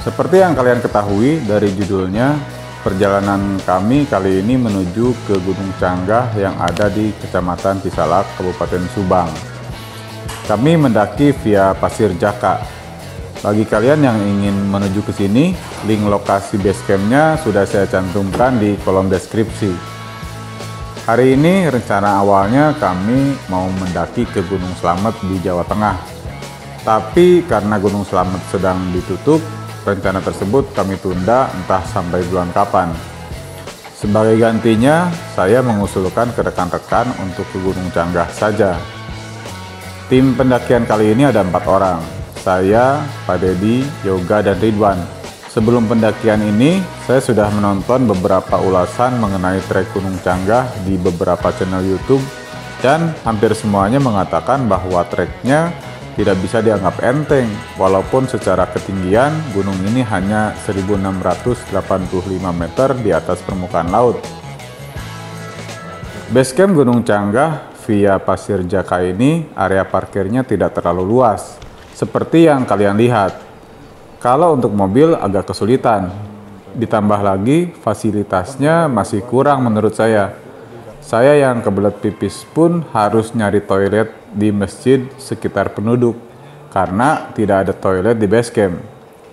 Seperti yang kalian ketahui dari judulnya, perjalanan kami kali ini menuju ke Gunung Canggah yang ada di Kecamatan Cisalak, Kabupaten Subang. Kami mendaki via Pasir Jaka. Bagi kalian yang ingin menuju ke sini, link lokasi base camp-nya sudah saya cantumkan di kolom deskripsi. Hari ini rencana awalnya kami mau mendaki ke Gunung Slamet di Jawa Tengah. Tapi karena Gunung Slamet sedang ditutup, rencana tersebut kami tunda entah sampai bulan kapan. Sebagai gantinya, saya mengusulkan ke rekan-rekan untuk ke Gunung Canggah saja. Tim pendakian kali ini ada 4 orang. Saya, Pak Dedi, Yoga, dan Ridwan. Sebelum pendakian ini, saya sudah menonton beberapa ulasan mengenai trek Gunung Canggah di beberapa channel YouTube, dan hampir semuanya mengatakan bahwa treknya tidak bisa dianggap enteng, walaupun secara ketinggian gunung ini hanya 1685 meter di atas permukaan laut. Basecamp Gunung Canggah via Pasir Jaka ini area parkirnya tidak terlalu luas, seperti yang kalian lihat. Kalau untuk mobil agak kesulitan, ditambah lagi fasilitasnya masih kurang menurut saya. Saya yang kebelet pipis pun harus nyari toilet di masjid sekitar penduduk, karena tidak ada toilet di base camp.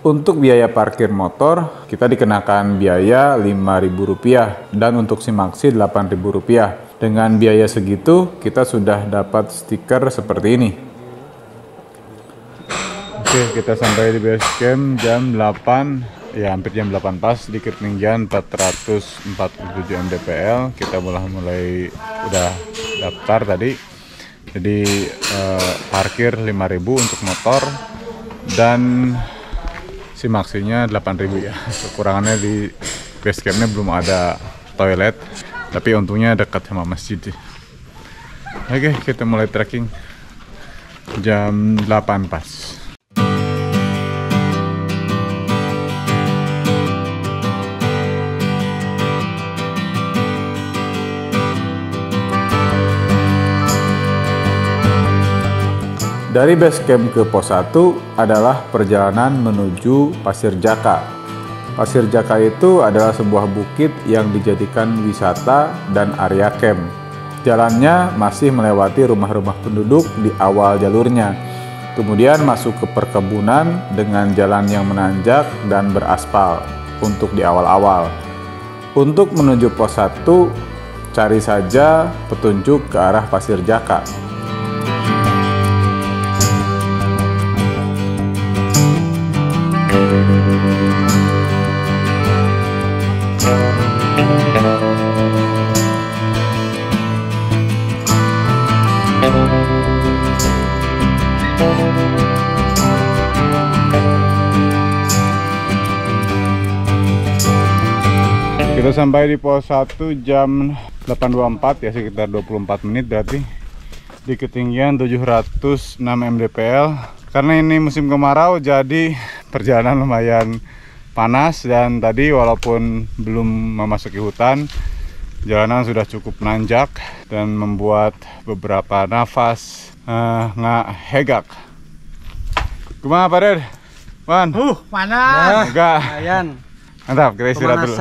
Untuk biaya parkir motor, kita dikenakan biaya Rp5.000 dan untuk SIMAXI Rp8.000. Dengan biaya segitu, kita sudah dapat stiker seperti ini. Oke, kita sampai di base camp jam 8. Ya, hampir jam 8 pas, di ketinggian 447 mdpl. Kita mulai udah daftar tadi. Jadi parkir 5.000 untuk motor dan SIMAXI-nya 8.000 ya. Kekurangannya di base camp-nya belum ada toilet, tapi untungnya dekat sama masjid. Oke, kita mulai trekking jam 8 pas. Dari base camp ke pos 1 adalah perjalanan menuju Pasir Jaka. Pasir Jaka itu adalah sebuah bukit yang dijadikan wisata dan area camp. Jalannya masih melewati rumah-rumah penduduk di awal jalurnya. Kemudian masuk ke perkebunan dengan jalan yang menanjak dan beraspal untuk di awal-awal. Untuk menuju pos 1, cari saja petunjuk ke arah Pasir Jaka. Kita sampai di pos 1 jam 8.24 ya, sekitar 24 menit berarti. Di ketinggian 706 mdpl. Karena ini musim kemarau, jadi perjalanan lumayan panas, dan tadi walaupun belum memasuki hutan, jalanan sudah cukup menanjak dan membuat beberapa nafas nggak hegak. Gimana Pak Ded? Wan? Panas. Enggak. Lumayan. Mantap, kita istirahat dulu.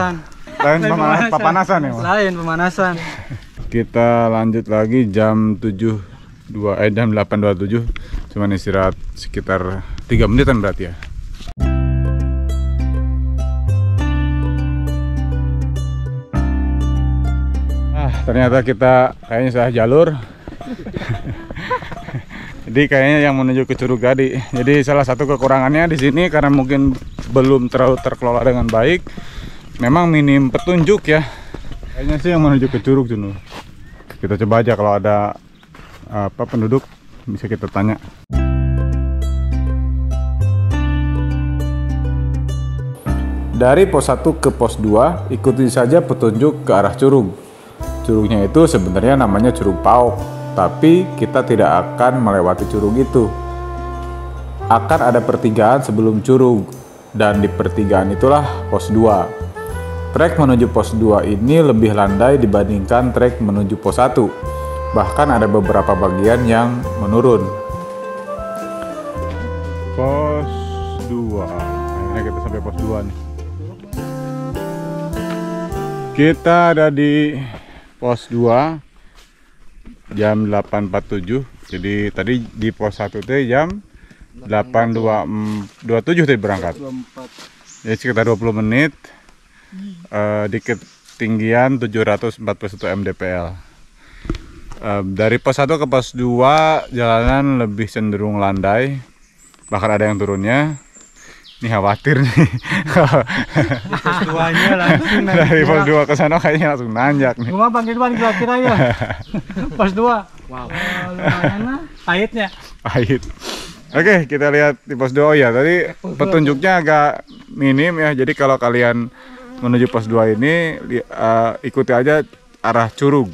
Lain pemanasan ya, Mas? Lain pemanasan. Kita lanjut lagi jam 8.27. Cuman istirahat sekitar 3 menitan berarti ya. Ternyata kita kayaknya salah jalur. Jadi kayaknya yang menuju ke Curug Gadi. Jadi salah satu kekurangannya di sini karena mungkin belum terlalu terkelola dengan baik. Memang minim petunjuk ya. Kayaknya sih yang menuju ke Curug Junu. Kita coba aja kalau ada penduduk bisa kita tanya. Dari pos 1 ke pos 2, ikuti saja petunjuk ke arah Curug. Curugnya itu sebenarnya namanya Curug Pauk, tapi kita tidak akan melewati curug itu. Akan ada pertigaan sebelum curug, dan di pertigaan itulah pos 2. Trek menuju pos 2 ini lebih landai dibandingkan trek menuju pos 1. Bahkan ada beberapa bagian yang menurun. Pos 2. Nah, kita sampai pos 2 nih. Kita ada di pos 2 jam 8.47. Jadi tadi di pos 1 itu jam 8.27 tadi berangkat. Jadi sekitar 20 menit di ketinggian 741 mdpl. Dari pos 1 ke pos 2 jalanan lebih cenderung landai, bahkan ada yang turunnya. Ini khawatir nih. Pos 2-nya langsung nanti. Dari pos 2 ke sana kayaknya langsung nanjak nih. Cuma bangkit kira-kira ya. Pos 2. Wow. Lumayan lah. Pahitnya. Pahit. Oke, kita lihat di pos 2. Oh ya, tadi petunjuknya agak minim ya. Jadi kalau kalian menuju pos 2 ini ikuti aja arah Curug.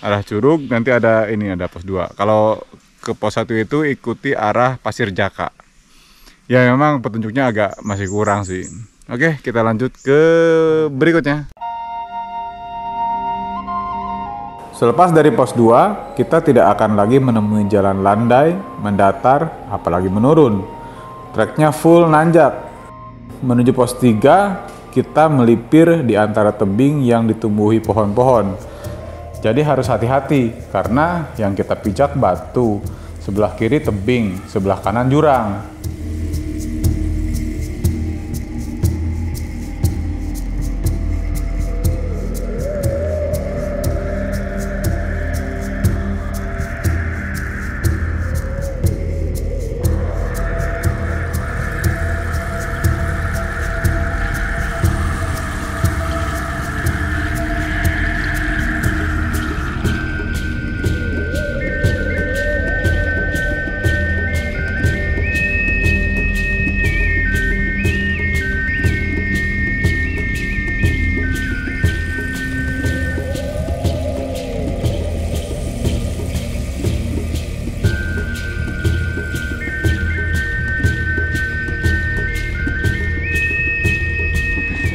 Arah Curug nanti ada pos 2. Kalau ke pos 1 itu ikuti arah Pasir Jaka. Ya memang petunjuknya agak masih kurang sih. Oke, kita lanjut ke berikutnya. Selepas dari pos 2, kita tidak akan lagi menemui jalan landai, mendatar, apalagi menurun. Treknya full nanjak. Menuju pos 3, kita melipir di antara tebing yang ditumbuhi pohon-pohon. Jadi harus hati-hati, karena yang kita pijak batu. Sebelah kiri tebing, sebelah kanan jurang.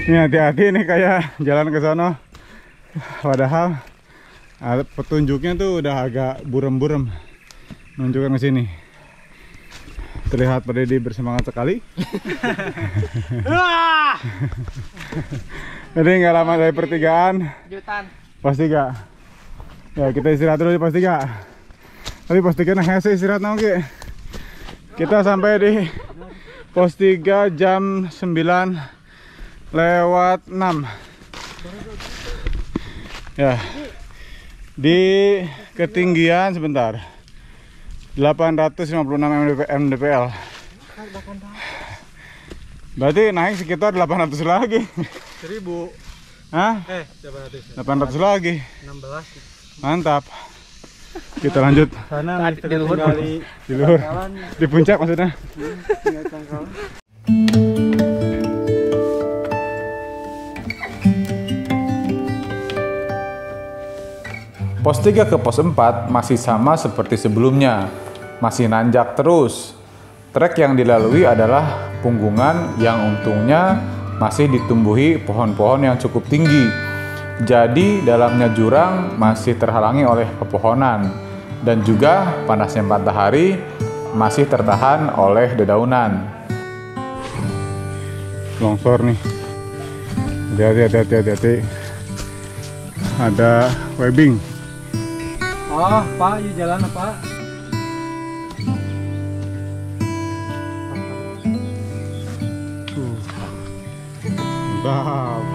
Ini hati-hati nih kayak jalan ke sana. Padahal petunjuknya tuh udah agak burem-burem menunjukkan ke sini. Terlihat Pak Deddy bersemangat sekali. Jadi nggak lama dari pertigaan. Pos 3. Ya kita istirahat dulu di pos 3. Tapi pos 3 nah saya istirahat nongki. Kita sampai di pos 3 jam 9 lewat 6 ya, di ketinggian sebentar 856 mdpl. Berarti naik sekitar 800 lagi. 1000. Hah? 800 lagi. 16. Mantap. Kita lanjut. Sana di luhur. Di luhur. Di puncak maksudnya. Pos 3 ke pos 4 masih sama seperti sebelumnya, masih nanjak terus. Trek yang dilalui adalah punggungan yang untungnya masih ditumbuhi pohon-pohon yang cukup tinggi. Jadi dalamnya jurang masih terhalangi oleh pepohonan dan juga panasnya matahari masih tertahan oleh dedaunan. Longsor nih. Hati-hati. Ada webbing. Oh, Pak, yuk jalan apa? Mantap.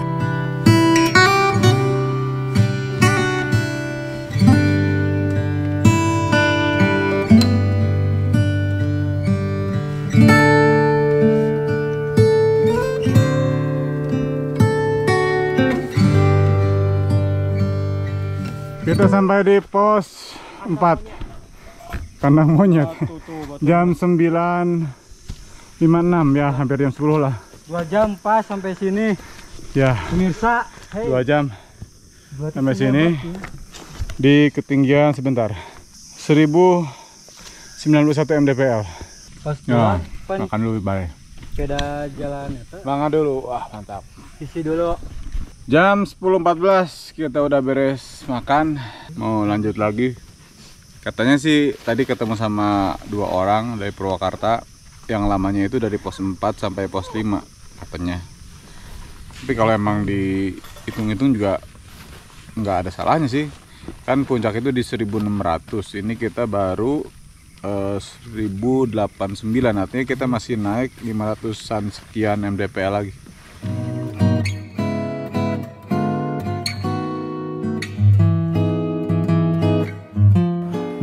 Kita sampai di pos 4 kandang monyet jam 9.56 ya, hampir jam 10 lah. 2 jam pas sampai sini Ya, pemirsa. 2 jam sampai sini di ketinggian sebentar 1091 mdpl. Pas Ya, jalan makan dulu balik. sepeda jalan itu. Bangga dulu, wah mantap. Isi dulu. Jam 10.14 kita udah beres makan, mau lanjut lagi. Katanya sih tadi ketemu sama 2 orang dari Purwakarta, yang lamanya itu dari pos 4 sampai pos 5 katanya. Tapi kalau emang dihitung-hitung juga nggak ada salahnya sih. Kan puncak itu di 1600, ini kita baru 1089, artinya kita masih naik 500-an sekian mdpl lagi.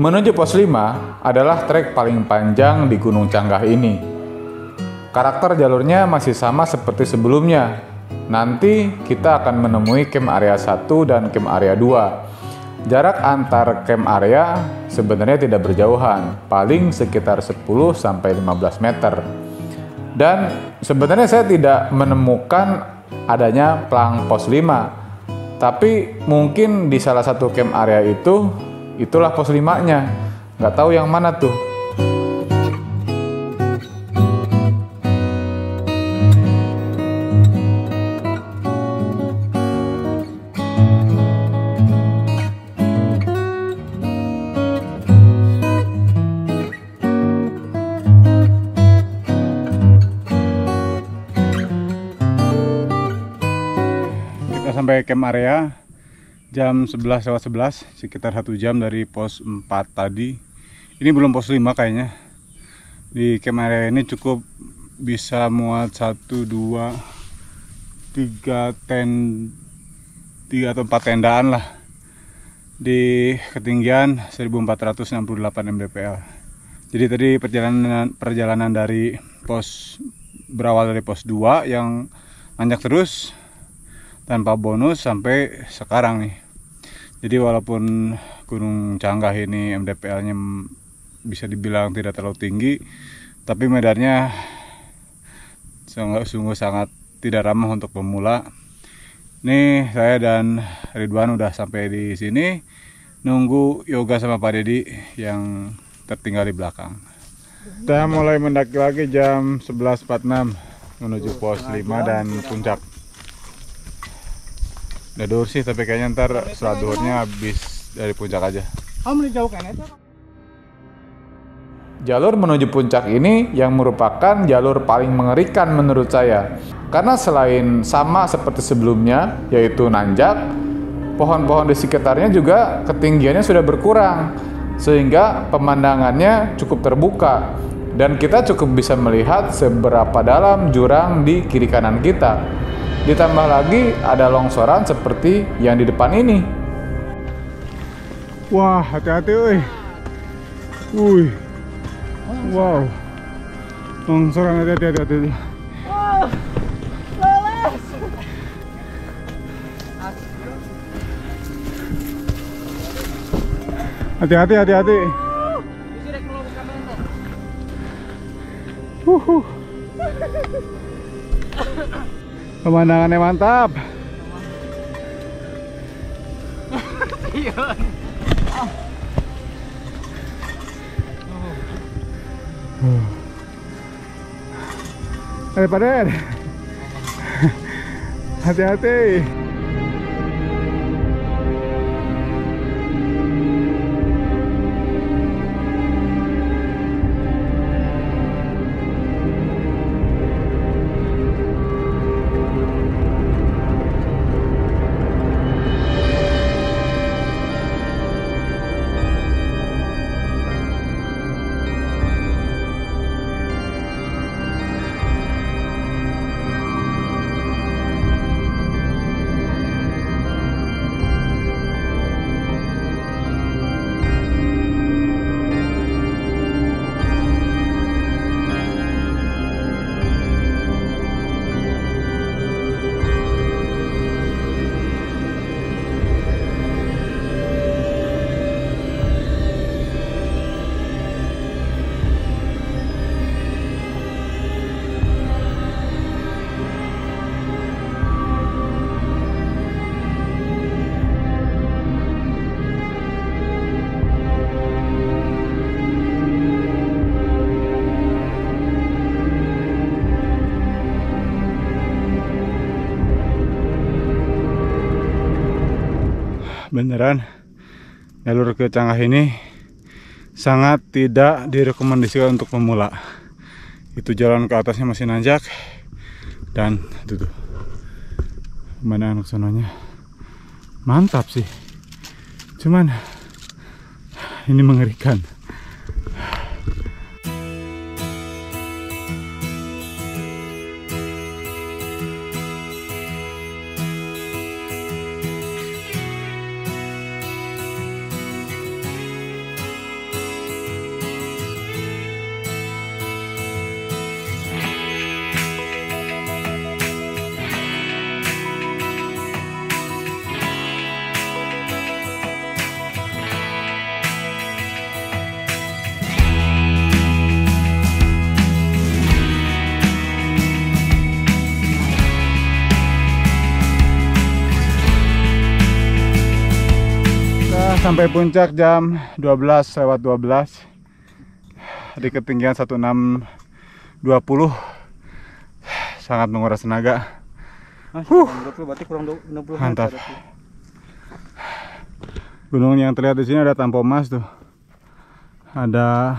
Menuju pos 5 adalah trek paling panjang di Gunung Canggah ini. Karakter jalurnya masih sama seperti sebelumnya. Nanti kita akan menemui camp area 1 dan camp area 2. Jarak antar camp area sebenarnya tidak berjauhan, paling sekitar 10-15 meter. Dan sebenarnya saya tidak menemukan adanya plang pos 5. Tapi mungkin di salah satu camp area itulah pos 5-nya. Nggak tahu yang mana tuh. Kita sampai camp area jam 11:11, sekitar 1 jam dari pos 4 tadi. Ini belum pos 5 kayaknya. Di camp area ini cukup bisa muat 1, 2, 3 atau 4 tendaan lah. Di ketinggian 1468 mdpl. Jadi tadi perjalanan dari berawal dari pos 2 yang nanjak terus tanpa bonus sampai sekarang nih. Jadi walaupun Gunung Canggah ini mdpl-nya bisa dibilang tidak terlalu tinggi, tapi medannya sungguh sangat tidak ramah untuk pemula. Nih saya dan Ridwan udah sampai di sini, nunggu Yoga sama Pak Dedi yang tertinggal di belakang. Kita mulai mendaki lagi jam 11.46 menuju pos 5 dan puncak. Udah dur sih, tapi kayaknya ntar setelah durnya habis dari puncak aja. Jalur menuju puncak ini yang merupakan jalur paling mengerikan menurut saya. Karena selain sama seperti sebelumnya, yaitu nanjak, pohon-pohon di sekitarnya juga ketinggiannya sudah berkurang, sehingga pemandangannya cukup terbuka. Dan kita cukup bisa melihat seberapa dalam jurang di kiri kanan kita. Ditambah lagi ada longsoran seperti yang di depan ini. Wah, hati-hati woi. Wih. Wow. Longsoran, hati-hati. Hati-hati. Pemandangannya mantap. Ayo Paden. Hati-hati. Beneran jalur ke Canggah ini sangat tidak direkomendasikan untuk pemula. Itu jalan ke atasnya masih nanjak. Dan itu tuh pemandangan ke sononya mantap sih. Cuman ini mengerikan. Sampai puncak jam 12:12 di ketinggian 1620. Sangat menguras tenaga. Berarti kurang 60. Mantap. Gunung yang terlihat di sini ada Tampomas tuh. Ada,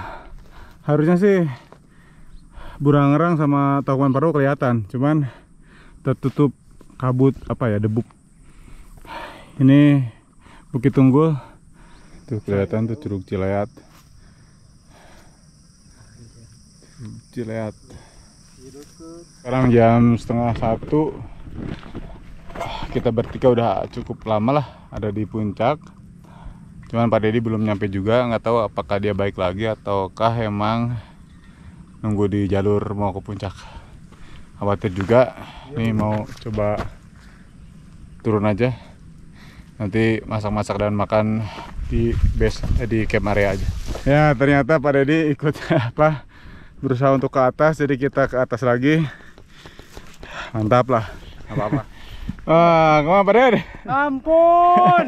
harusnya sih Burangrang sama Taukuban Paro kelihatan, cuman tertutup kabut debu. Ini Bukit Tunggul. Tuh kelihatan tuh Curug Cileat. Sekarang jam 12:30. Kita bertiga udah cukup lama lah ada di puncak. Cuman Pak Deddy belum nyampe juga, nggak tahu apakah dia balik lagi ataukah emang nunggu di jalur mau ke puncak. Khawatir juga. Nih mau coba turun aja. Nanti masak-masak dan makan di base di camp area aja. Ya ternyata Pak Deddy ikut berusaha untuk ke atas, jadi kita ke atas lagi. Mantap lah, apa-apa. Wah, kemana Pak Deddy? Ampun.